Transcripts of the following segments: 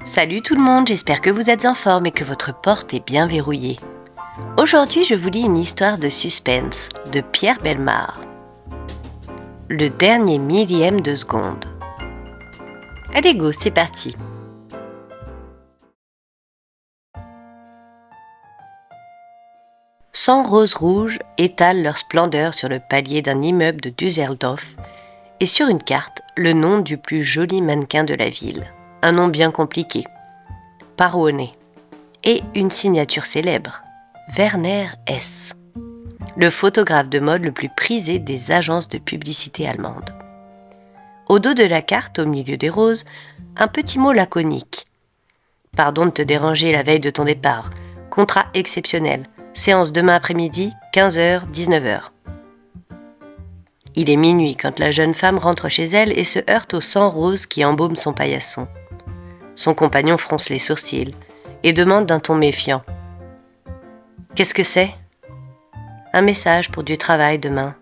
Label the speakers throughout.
Speaker 1: Salut tout le monde, j'espère que vous êtes en forme et que votre porte est bien verrouillée. Aujourd'hui, je vous lis une histoire de suspense de Pierre Bellemare. Le dernier millième de seconde. Allez go, c'est parti. Cent roses rouges étalent leur splendeur sur le palier d'un immeuble de Düsseldorf et sur une carte, le nom du plus joli mannequin de la ville. Un nom bien compliqué. Parone. Et une signature célèbre. Werner Hess. Le photographe de mode le plus prisé des agences de publicité allemandes. Au dos de la carte, au milieu des roses, un petit mot laconique. Pardon de te déranger la veille de ton départ. Contrat exceptionnel. Séance demain après-midi, 15h, 19h. Il est minuit quand la jeune femme rentre chez elle et se heurte au sang rose qui embaume son paillasson. Son compagnon fronce les sourcils et demande d'un ton méfiant. « Qu'est-ce que c'est ?»« Un message pour du travail demain. »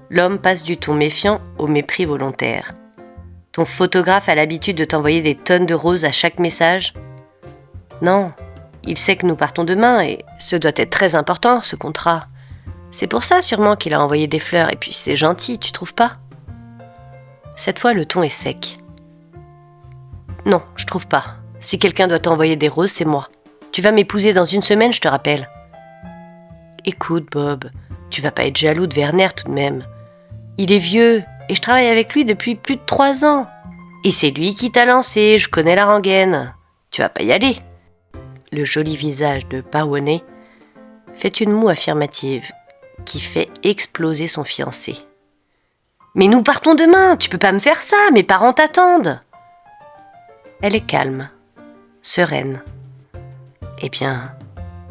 Speaker 1: L'homme passe du ton méfiant au mépris volontaire. « Ton photographe a l'habitude de t'envoyer des tonnes de roses à chaque message ?»« Non, il sait que nous partons demain et ce doit être très important, ce contrat. C'est pour ça sûrement qu'il a envoyé des fleurs et puis c'est gentil, tu trouves pas ?» Cette fois, le ton est sec. « Non, je trouve pas. Si quelqu'un doit t'envoyer des roses, c'est moi. Tu vas m'épouser dans une semaine, je te rappelle. » Écoute, Bob, tu vas pas être jaloux de Werner tout de même. Il est vieux et je travaille avec lui depuis plus de 3 ans. Et c'est lui qui t'a lancé, je connais la rengaine. Tu vas pas y aller. Le joli visage de Parone fait une moue affirmative qui fait exploser son fiancé. « Mais nous partons demain, tu peux pas me faire ça, mes parents t'attendent. » Elle est calme, sereine. « Eh bien,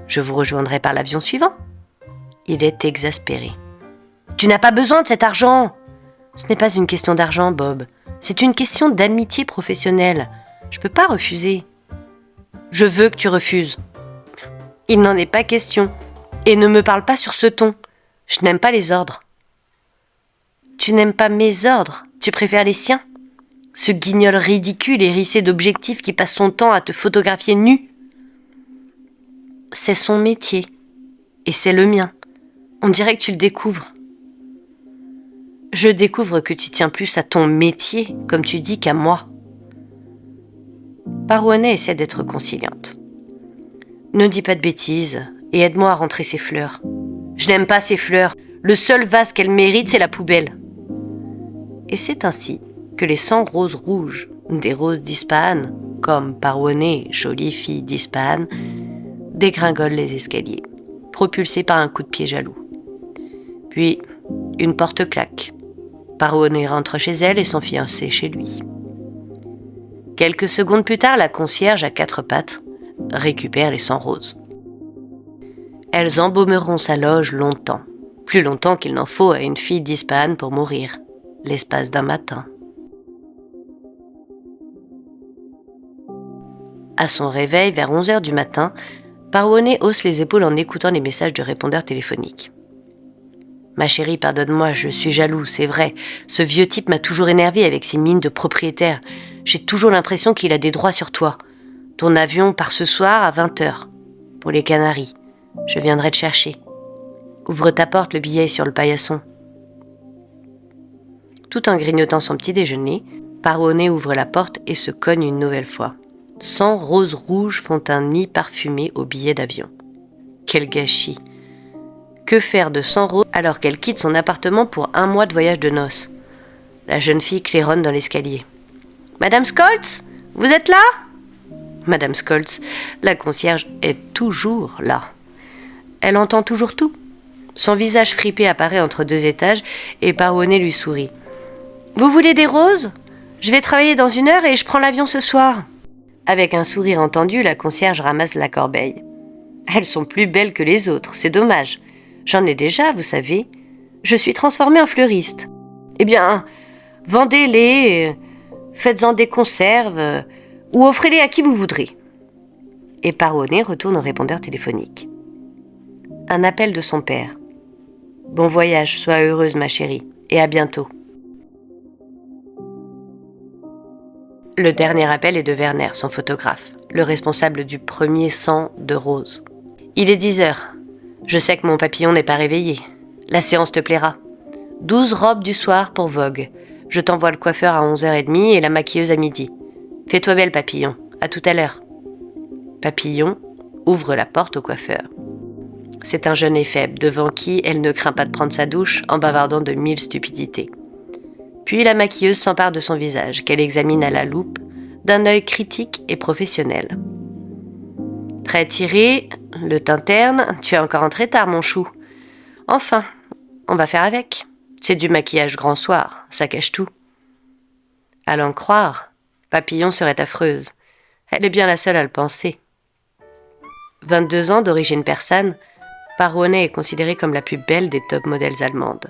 Speaker 1: je vous rejoindrai par l'avion suivant. » Il est exaspéré. « Tu n'as pas besoin de cet argent. » »« Ce n'est pas une question d'argent, Bob. C'est une question d'amitié professionnelle. Je peux pas refuser. »« Je veux que tu refuses. » »« Il n'en est pas question. Et ne me parle pas sur ce ton. Je n'aime pas les ordres. »« Tu n'aimes pas mes ordres, tu préfères les siens ? Ce guignol ridicule hérissé d'objectifs qui passe son temps à te photographier nu. C'est son métier. Et c'est le mien. On dirait que tu le découvres. Je découvre que tu tiens plus à ton métier, comme tu dis, qu'à moi. Parone essaie d'être conciliante. Ne dis pas de bêtises et aide-moi à rentrer ces fleurs. Je n'aime pas ces fleurs. Le seul vase qu'elles méritent, c'est la poubelle. Et c'est ainsi que les 100 roses rouges, des roses d'Ispahan, comme Parone, jolie fille d'Ispahan, dégringolent les escaliers, propulsés par un coup de pied jaloux. Puis, une porte claque. Parone rentre chez elle et son fiancé chez lui. Quelques secondes plus tard, la concierge à 4 pattes récupère les 100 roses. Elles embaumeront sa loge longtemps, plus longtemps qu'il n'en faut à une fille d'Ispahan pour mourir, l'espace d'un matin. À son réveil, vers 11h du matin, Parone hausse les épaules en écoutant les messages du répondeur téléphonique. « Ma chérie, pardonne-moi, je suis jaloux, c'est vrai. Ce vieux type m'a toujours énervé avec ses mines de propriétaire. J'ai toujours l'impression qu'il a des droits sur toi. Ton avion part ce soir à 20h, pour les Canaries. Je viendrai te chercher. Ouvre ta porte, le billet est sur le paillasson. » Tout en grignotant son petit déjeuner, Parone ouvre la porte et se cogne une nouvelle fois. 100 roses rouges font un nid parfumé au billet d'avion. Quel gâchis! Que faire de 100 roses alors qu'elle quitte son appartement pour 1 mois de voyage de noces? La jeune fille claironne dans l'escalier. « Madame Scholz, vous êtes là ?» Madame Scholz, la concierge, est toujours là. Elle entend toujours tout. Son visage fripé apparaît entre 2 étages et Parone lui sourit. « Vous voulez des roses ? Je vais travailler dans 1 heure et je prends l'avion ce soir. » Avec un sourire entendu, la concierge ramasse la corbeille. « Elles sont plus belles que les autres, c'est dommage. J'en ai déjà, vous savez. Je suis transformée en fleuriste. Eh bien, vendez-les, faites-en des conserves, ou offrez-les à qui vous voudrez. » Et Parone retourne au répondeur téléphonique. Un appel de son père. « Bon voyage, sois heureuse ma chérie, et à bientôt. » Le dernier appel est de Werner, son photographe, le responsable du premier 100 de Rose. Il est 10 heures. Je sais que mon papillon n'est pas réveillé. La séance te plaira. 12 robes du soir pour Vogue. Je t'envoie le coiffeur à 11h30 et la maquilleuse à midi. Fais-toi belle, papillon. À tout à l'heure. Papillon ouvre la porte au coiffeur. C'est un jeune et faible, devant qui elle ne craint pas de prendre sa douche en bavardant de 1000 stupidités. Puis la maquilleuse s'empare de son visage, qu'elle examine à la loupe, d'un œil critique et professionnel. Très tiré, le teint terne, tu es encore entré tard, mon chou. Enfin, on va faire avec. C'est du maquillage grand soir, ça cache tout. À l'en croire, Papillon serait affreuse. Elle est bien la seule à le penser. 22 ans, d'origine persane, Parouanet est considérée comme la plus belle des top modèles allemandes.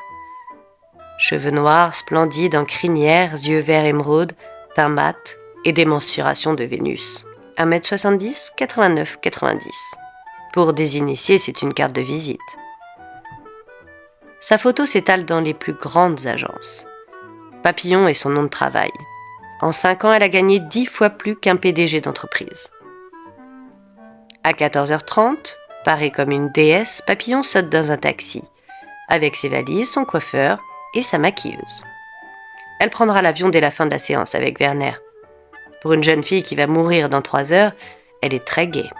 Speaker 1: Cheveux noirs, splendides en crinière, yeux verts émeraude, teint mat et des mensurations de Vénus. 1m70, 89, 90. Pour des initiés, c'est une carte de visite. Sa photo s'étale dans les plus grandes agences. Papillon est son nom de travail. En 5 ans, elle a gagné 10 fois plus qu'un PDG d'entreprise. À 14h30, parée comme une déesse, Papillon saute dans un taxi, avec ses valises, son coiffeur et sa maquilleuse. Elle prendra l'avion dès la fin de la séance avec Werner. Pour une jeune fille qui va mourir dans 3 heures, elle est très gaie.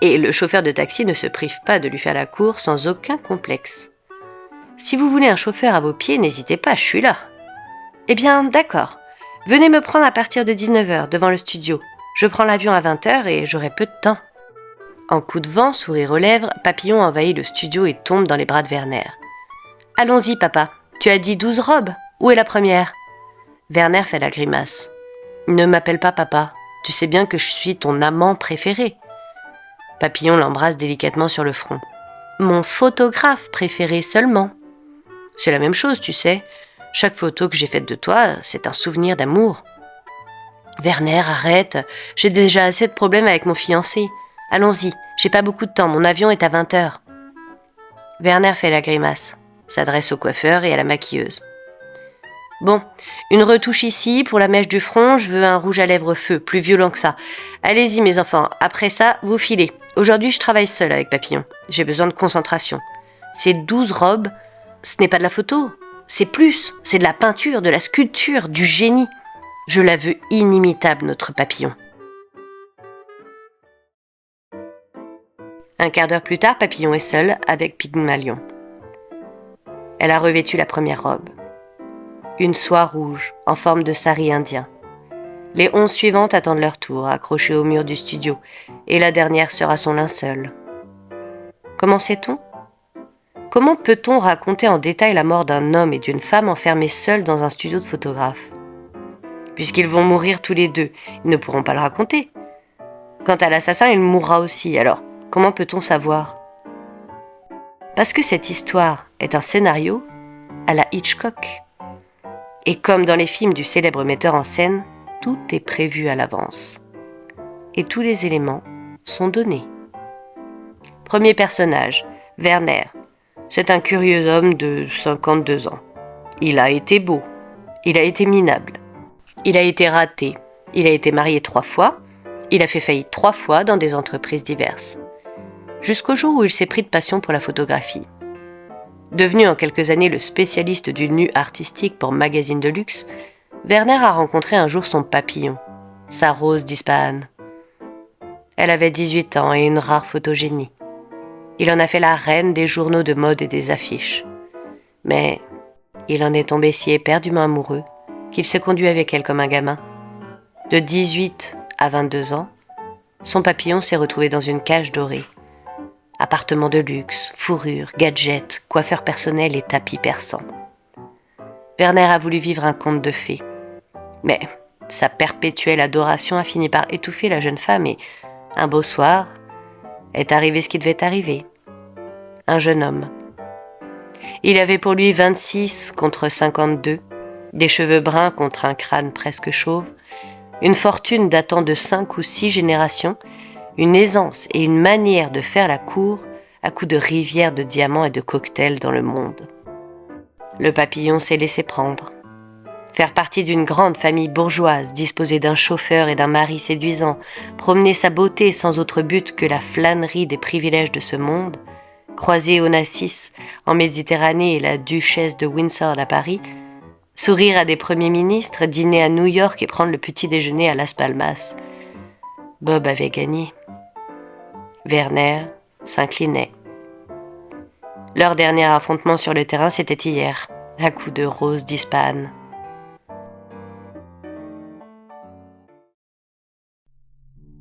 Speaker 1: Et le chauffeur de taxi ne se prive pas de lui faire la cour sans aucun complexe. Si vous voulez un chauffeur à vos pieds, n'hésitez pas, je suis là. Eh bien, d'accord. Venez me prendre à partir de 19h devant le studio. Je prends l'avion à 20h et j'aurai peu de temps. En coup de vent, sourire aux lèvres, Papillon envahit le studio et tombe dans les bras de Werner. Allons-y, papa. Tu as dit 12 robes. Où est la première ? Werner fait la grimace. Ne m'appelle pas papa. Tu sais bien que je suis ton amant préféré. Papillon l'embrasse délicatement sur le front. Mon photographe préféré seulement. C'est la même chose, tu sais. Chaque photo que j'ai faite de toi, c'est un souvenir d'amour. Werner, arrête. J'ai déjà assez de problèmes avec mon fiancé. Allons-y, j'ai pas beaucoup de temps, mon avion est à 20h. Werner fait la grimace, s'adresse au coiffeur et à la maquilleuse. Bon, une retouche ici, pour la mèche du front, je veux un rouge à lèvres feu, plus violent que ça. Allez-y mes enfants, après ça, vous filez. Aujourd'hui, je travaille seule avec Papillon. J'ai besoin de concentration. Ces 12 robes, ce n'est pas de la photo, c'est plus, c'est de la peinture, de la sculpture, du génie. Je la veux inimitable, notre Papillon. Un quart d'heure plus tard, Papillon est seule avec Pygmalion. Elle a revêtu la première robe. Une soie rouge, en forme de sari indien. Les 11 suivantes attendent leur tour, accrochées au mur du studio, et la dernière sera son linceul. Comment sait-on ? Comment peut-on raconter en détail la mort d'un homme et d'une femme enfermés seuls dans un studio de photographe ? Puisqu'ils vont mourir tous les deux, ils ne pourront pas le raconter. Quant à l'assassin, il mourra aussi, alors comment peut-on savoir ? Parce que cette histoire est un scénario à la Hitchcock. Et comme dans les films du célèbre metteur en scène, tout est prévu à l'avance. Et tous les éléments sont donnés. Premier personnage, Werner. C'est un curieux homme de 52 ans. Il a été beau. Il a été minable. Il a été raté. Il a été marié 3 fois. Il a fait faillite 3 fois dans des entreprises diverses. Jusqu'au jour où il s'est pris de passion pour la photographie. Devenu en quelques années le spécialiste du nu artistique pour magazines de luxe, Werner a rencontré un jour son papillon, sa Rose d'Ispahan. Elle avait 18 ans et une rare photogénie. Il en a fait la reine des journaux de mode et des affiches. Mais il en est tombé si éperdument amoureux qu'il s'est conduit avec elle comme un gamin. De 18 à 22 ans, son papillon s'est retrouvé dans une cage dorée. Appartements de luxe, fourrures, gadgets, coiffeurs personnels et tapis persans. Werner a voulu vivre un conte de fées. Mais sa perpétuelle adoration a fini par étouffer la jeune femme et, un beau soir, est arrivé ce qui devait arriver. Un jeune homme. Il avait pour lui 26 contre 52, des cheveux bruns contre un crâne presque chauve, une fortune datant de 5 ou 6 générations, une aisance et une manière de faire la cour à coups de rivières de diamants et de cocktails dans le monde. Le papillon s'est laissé prendre. Faire partie d'une grande famille bourgeoise, disposer d'un chauffeur et d'un mari séduisant, promener sa beauté sans autre but que la flânerie des privilèges de ce monde, croiser Onassis en Méditerranée et la duchesse de Windsor à Paris, sourire à des premiers ministres, dîner à New York et prendre le petit déjeuner à Las Palmas. Bob avait gagné. Werner s'inclinait. Leur dernier affrontement sur le terrain, c'était hier, à coups de rose d'Hispane.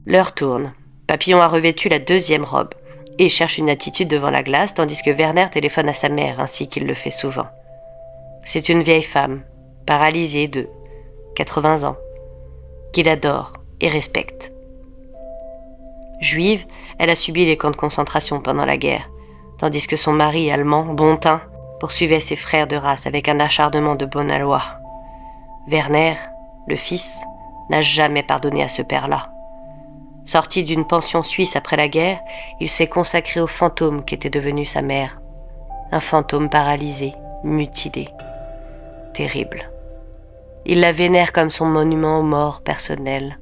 Speaker 1: L'heure tourne. Papillon a revêtu la deuxième robe et cherche une attitude devant la glace, tandis que Werner téléphone à sa mère, ainsi qu'il le fait souvent. C'est une vieille femme, paralysée de 80 ans, qu'il adore et respecte. Juive, elle a subi les camps de concentration pendant la guerre, tandis que son mari allemand, Bontin, poursuivait ses frères de race avec un acharnement de bonne aloi. Werner, le fils, n'a jamais pardonné à ce père-là. Sorti d'une pension suisse après la guerre, il s'est consacré au fantôme qu'était devenu sa mère. Un fantôme paralysé, mutilé. Terrible. Il la vénère comme son monument aux morts personnel.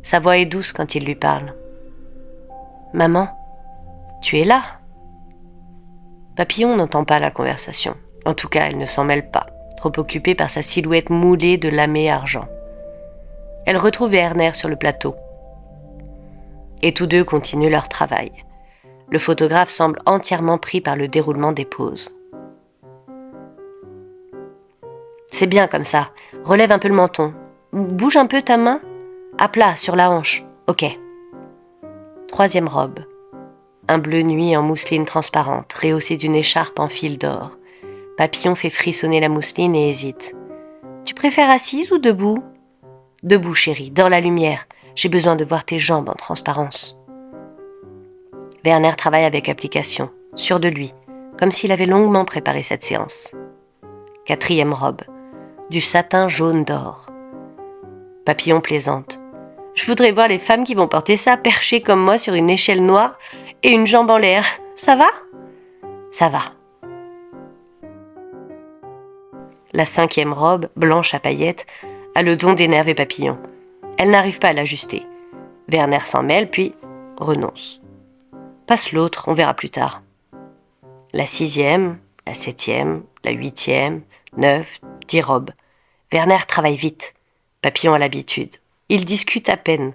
Speaker 1: Sa voix est douce quand il lui parle. « Maman, tu es là ?» Papillon n'entend pas la conversation. En tout cas, elle ne s'en mêle pas, trop occupée par sa silhouette moulée de lamé argent. Elle retrouve Werner sur le plateau. Et tous deux continuent leur travail. Le photographe semble entièrement pris par le déroulement des poses. C'est bien comme ça. Relève un peu le menton. Bouge un peu ta main. À plat, sur la hanche. Ok. Troisième robe. Un bleu nuit en mousseline transparente, rehaussée d'une écharpe en fil d'or. Papillon fait frissonner la mousseline et hésite. Tu préfères assise ou debout ? Debout, chérie, dans la lumière. J'ai besoin de voir tes jambes en transparence. Werner travaille avec application, sûr de lui, comme s'il avait longuement préparé cette séance. Quatrième robe, du satin jaune d'or. Papillon plaisante. Je voudrais voir les femmes qui vont porter ça, perchées comme moi sur une échelle noire et une jambe en l'air. Ça va ? Ça va. La cinquième robe, blanche à paillettes, a le don d'énerver Papillon. Elle n'arrive pas à l'ajuster. Werner s'en mêle, puis renonce. Passe l'autre, on verra plus tard. La sixième, la septième, la huitième, 9, 10 robes. Werner travaille vite. Papillon a l'habitude. Il discute à peine.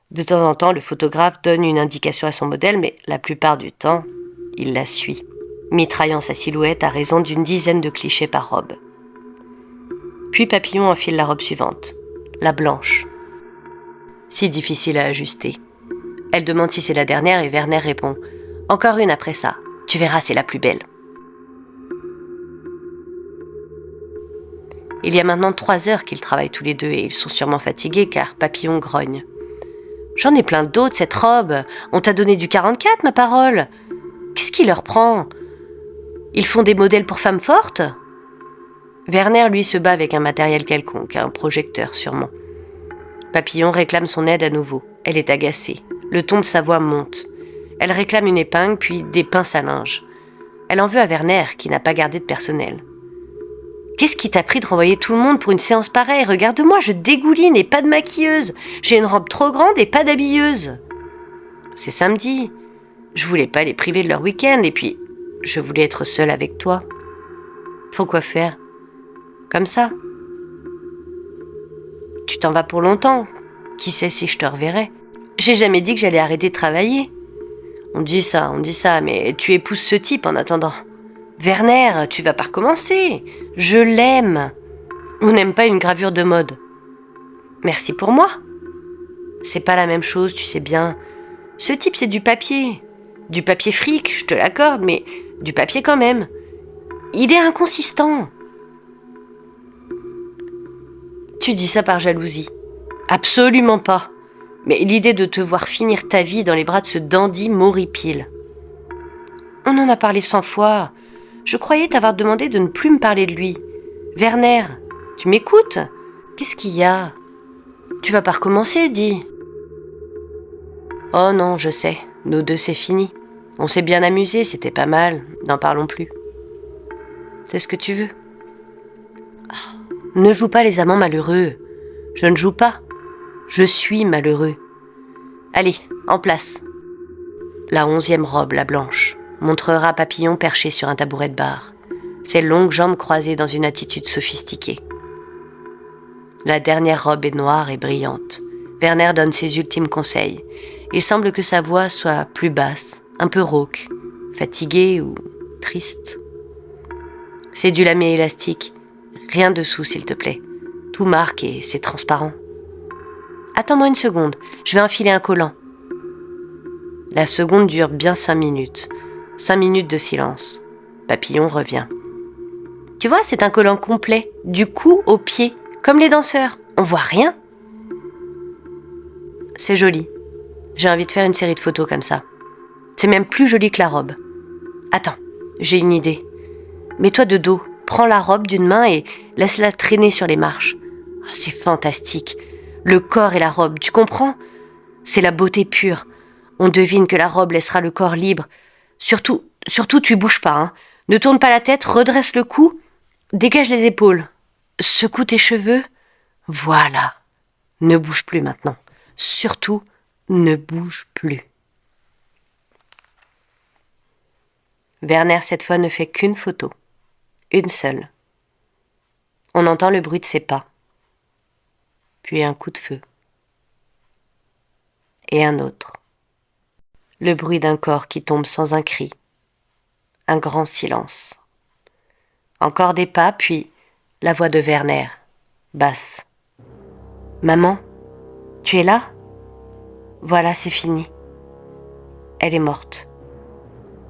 Speaker 1: De temps en temps, le photographe donne une indication à son modèle, mais la plupart du temps, il la suit, mitraillant sa silhouette à raison d'une dizaine de clichés par robe. Puis Papillon enfile la robe suivante, la blanche. Si difficile à ajuster. Elle demande si c'est la dernière et Werner répond « Encore une après ça, tu verras, c'est la plus belle. » Il y a maintenant 3 heures qu'ils travaillent tous les deux et ils sont sûrement fatigués car Papillon grogne. « J'en ai plein d'autres, cette robe. On t'a donné du 44, ma parole. Qu'est-ce qui leur prend ? Ils font des modèles pour femmes fortes ?» Werner, lui, se bat avec un matériel quelconque, un projecteur sûrement. Papillon réclame son aide à nouveau. Elle est agacée. Le ton de sa voix monte. Elle réclame une épingle, puis des pinces à linge. Elle en veut à Werner, qui n'a pas gardé de personnel. « Qu'est-ce qui t'a pris de renvoyer tout le monde pour une séance pareille ? Regarde-moi, je dégouline et pas de maquilleuse. J'ai une robe trop grande et pas d'habilleuse. » C'est samedi. Je voulais pas les priver de leur week-end, et puis je voulais être seule avec toi. Faut quoi faire ? Comme ça. Tu t'en vas pour longtemps. Qui sait si je te reverrai ? J'ai jamais dit que j'allais arrêter de travailler. On dit ça, mais tu épouses ce type en attendant. Werner, tu vas pas recommencer. Je l'aime. On n'aime pas une gravure de mode. Merci pour moi. C'est pas la même chose, tu sais bien. Ce type, c'est du papier. Du papier fric, je te l'accorde, mais du papier quand même. Il est inconsistant. Tu dis ça par jalousie. Absolument pas. Mais l'idée de te voir finir ta vie dans les bras de ce dandy m'horripile. On en a parlé 100 fois. Je croyais t'avoir demandé de ne plus me parler de lui. Werner, tu m'écoutes ? Qu'est-ce qu'il y a ? Tu vas pas recommencer, dis. Oh non, je sais. Nous deux, c'est fini. On s'est bien amusés, c'était pas mal. N'en parlons plus. C'est ce que tu veux ? ne joue pas les amants malheureux. Je ne joue pas. Je suis malheureux. Allez, en place. La 11e robe, la blanche, montrera Papillon perché sur un tabouret de bar, ses longues jambes croisées dans une attitude sophistiquée. La dernière robe est noire et brillante. Werner donne ses ultimes conseils. Il semble que sa voix soit plus basse, un peu rauque, fatiguée ou triste. C'est du lamé élastique. Rien dessous, s'il te plaît. Tout marque et c'est transparent. Attends-moi une seconde, je vais enfiler un collant. La seconde dure bien 5 minutes. 5 minutes de silence. Papillon revient. Tu vois, c'est un collant complet, du cou au pied, comme les danseurs. On voit rien. C'est joli. J'ai envie de faire une série de photos comme ça. C'est même plus joli que la robe. Attends, j'ai une idée. Mets-toi de dos, prends la robe d'une main et laisse-la traîner sur les marches. Oh, c'est fantastique. Le corps et la robe, tu comprends ? C'est la beauté pure. On devine que la robe laissera le corps libre. Surtout, tu bouges pas, hein. Ne tourne pas la tête, redresse le cou, dégage les épaules. Secoue tes cheveux. Voilà. Ne bouge plus maintenant. Surtout, ne bouge plus. Werner, cette fois, ne fait qu'une photo. Une seule. On entend le bruit de ses pas. Puis un coup de feu. Et un autre. Le bruit d'un corps qui tombe sans un cri. Un grand silence. Encore des pas, puis la voix de Werner, basse. « Maman, tu es là ? Voilà, c'est fini. Elle est morte.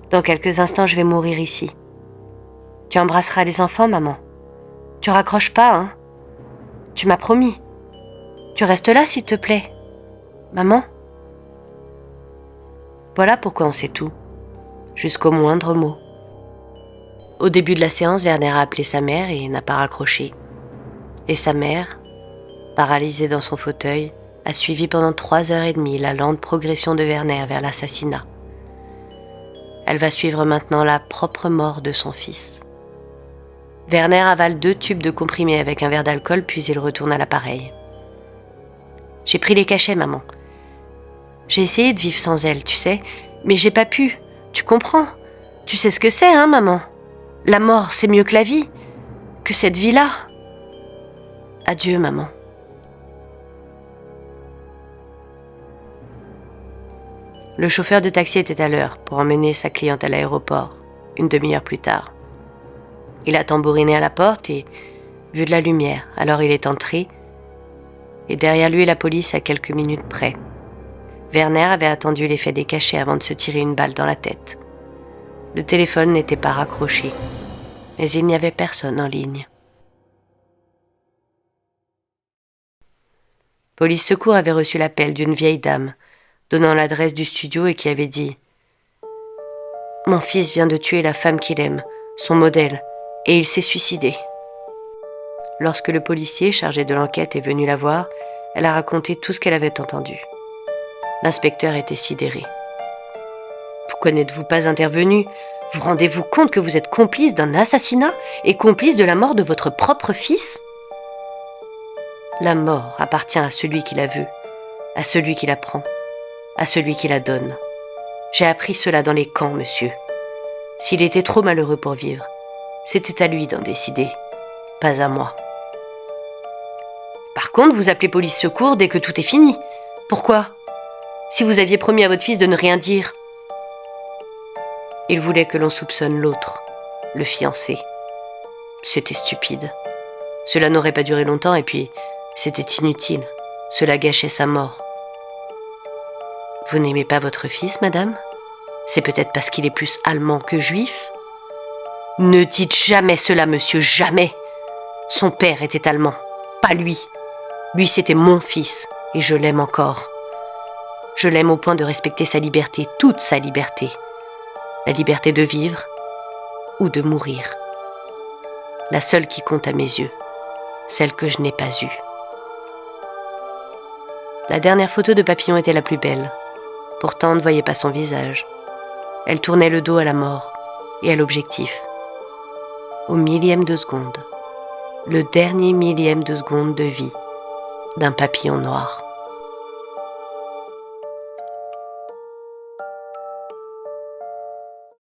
Speaker 1: Dans quelques instants, je vais mourir ici. Tu embrasseras les enfants, maman. Tu raccroches pas, hein ? Tu m'as promis. Tu restes là, s'il te plaît. Maman ? Voilà pourquoi on sait tout, jusqu'au moindre mot. Au début de la séance, Werner a appelé sa mère et n'a pas raccroché. Et sa mère, paralysée dans son fauteuil, a suivi pendant 3h30 la lente progression de Werner vers l'assassinat. Elle va suivre maintenant la propre mort de son fils. Werner avale 2 tubes de comprimés avec un verre d'alcool, puis il retourne à l'appareil. « J'ai pris les cachets, maman. J'ai essayé de vivre sans elle, tu sais, mais j'ai pas pu. Tu comprends ? Tu sais ce que c'est, hein, maman ? La mort, c'est mieux que la vie, que cette vie-là. Adieu, maman. » Le chauffeur de taxi était à l'heure pour emmener sa cliente à l'aéroport, une demi-heure plus tard. Il a tambouriné à la porte et vu de la lumière, alors il est entré, et derrière lui la police à quelques minutes près. Werner avait attendu l'effet des cachets avant de se tirer une balle dans la tête. Le téléphone n'était pas raccroché, mais il n'y avait personne en ligne. Police Secours avait reçu l'appel d'une vieille dame, donnant l'adresse du studio et qui avait dit « Mon fils vient de tuer la femme qu'il aime, son modèle, et il s'est suicidé. » Lorsque le policier chargé de l'enquête est venu la voir, elle a raconté tout ce qu'elle avait entendu. L'inspecteur était sidéré. « Pourquoi n'êtes-vous pas intervenu ? Vous rendez-vous compte que vous êtes complice d'un assassinat et complice de la mort de votre propre fils ? La mort appartient à celui qui la veut, à celui qui la prend, à celui qui la donne. J'ai appris cela dans les camps, monsieur. S'il était trop malheureux pour vivre, c'était à lui d'en décider, pas à moi. Par contre, vous appelez police secours dès que tout est fini. Pourquoi ? Si vous aviez promis à votre fils de ne rien dire. » Il voulait que l'on soupçonne l'autre, le fiancé. C'était stupide. Cela n'aurait pas duré longtemps et puis, c'était inutile. Cela gâchait sa mort. « Vous n'aimez pas votre fils, madame ? C'est peut-être parce qu'il est plus allemand que juif ? » « Ne dites jamais cela, monsieur, jamais ! Son père était allemand, pas lui. Lui, c'était mon fils, et je l'aime encore. Je l'aime au point de respecter sa liberté, toute sa liberté. La liberté de vivre ou de mourir. La seule qui compte à mes yeux, celle que je n'ai pas eue. La dernière photo de Papillon était la plus belle. Pourtant, on ne voyait pas son visage. Elle tournait le dos à la mort et à l'objectif. Au millième de seconde, le dernier millième de seconde de vie d'un papillon noir.